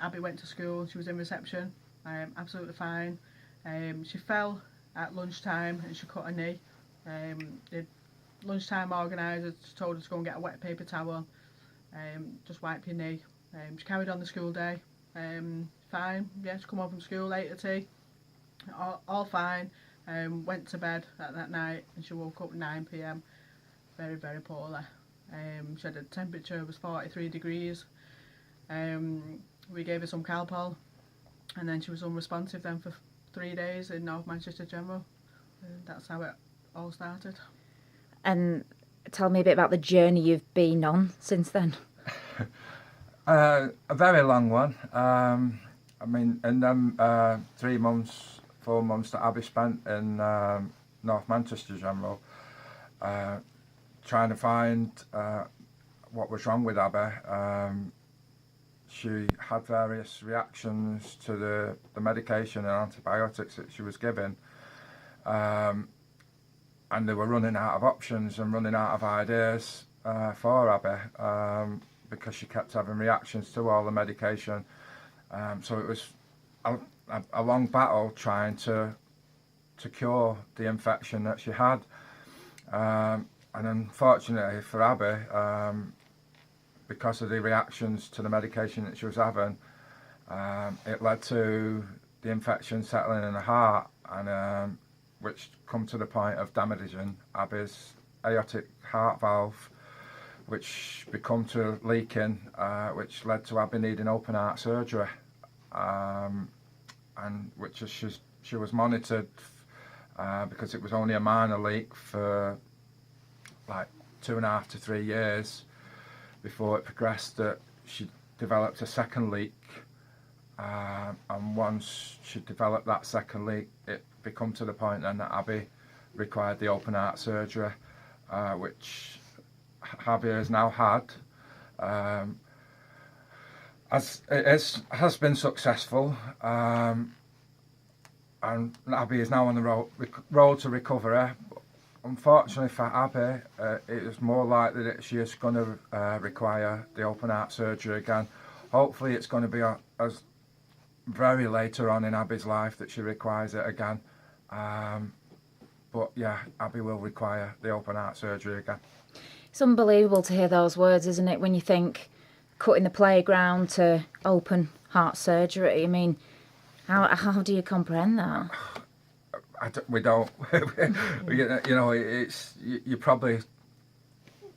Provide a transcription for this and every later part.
Abby went to school, she was in reception, absolutely fine. She fell at lunchtime and she cut her knee. The lunchtime organiser told her to go and get a wet paper towel, just wipe your knee. She carried on the school day, fine. Yeah, she come home from school, ate her tea, all fine. Went to bed that night and she woke up 9 p.m. very, very poorly. She had a temperature was 43 degrees. We gave her some Calpol and then she was unresponsive then for 3 days in North Manchester General. That's how it all started. And tell me a bit about the journey you've been on since then. A very long one. I mean, in them 3 months, 4 months that Abby spent in North Manchester General, trying to find what was wrong with Abby. She had various reactions to the medication and antibiotics that she was given. And they were running out of options and running out of ideas for Abby because she kept having reactions to all the medication. So it was a long battle trying to cure the infection that she had. And unfortunately for Abby, because of the reactions to the medication that she was having, it led to the infection settling in the heart, and which come to the point of damaging Abby's aortic heart valve, which become to leaking, which led to Abby needing open heart surgery, and which she was monitored because it was only a minor leak for like 2.5 to 3 years before it progressed that she developed a second leak, and once she developed that second leak, it become to the point then that Abby required the open heart surgery, which Abby has now had. As it has been successful, and Abby is now on the road to recovery. Unfortunately for Abby, it is more likely that she is going to require the open heart surgery again. Hopefully it's going to be as very later on in Abby's life that she requires it again. But yeah, Abby will require the open heart surgery again. It's unbelievable to hear those words, isn't it, when you think cutting the playground to open heart surgery. I mean, how do you comprehend that? We don't. You know,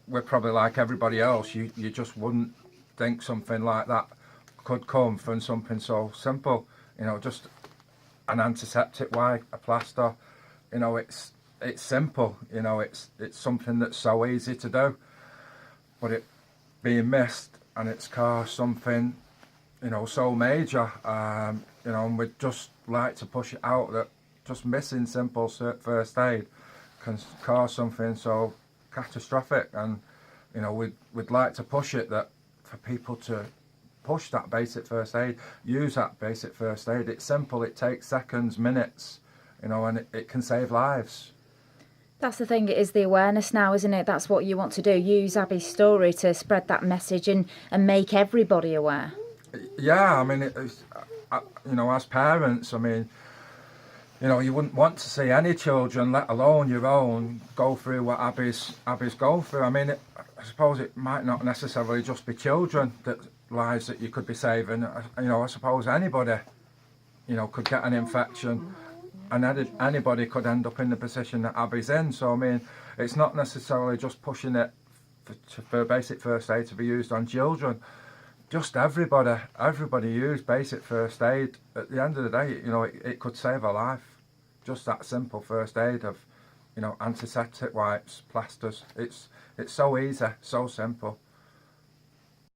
we're probably like everybody else. You just wouldn't think something like that could come from something so simple. You know, just an antiseptic wipe, a plaster. You know, it's simple. You know, it's something that's so easy to do, but it being missed and it's caused something, you know, so major. You know, and we'd just like to push it out that just missing simple first aid can cause something so catastrophic, and you know, we'd like to push it that for people to push that basic first aid, use that basic first aid. It's simple, it takes seconds, minutes, you know, and it can save lives. That's the thing, it is the awareness now, isn't it? That's what you want to do, use Abby's story to spread that message and make everybody aware. Yeah, I mean, you know, as parents, I mean, you know, you wouldn't want to see any children, let alone your own, go through what Abby's going through. I mean, I suppose it might not necessarily just be children lives that you could be saving. You know, I suppose anybody, you know, could get an infection, and anybody could end up in the position that Abby's in. So I mean, it's not necessarily just pushing it for basic first aid to be used on children. Just everybody use basic first aid. At the end of the day, you know, it could save a life. Just that simple first aid of, you know, antiseptic wipes, plasters. It's so easy, so simple.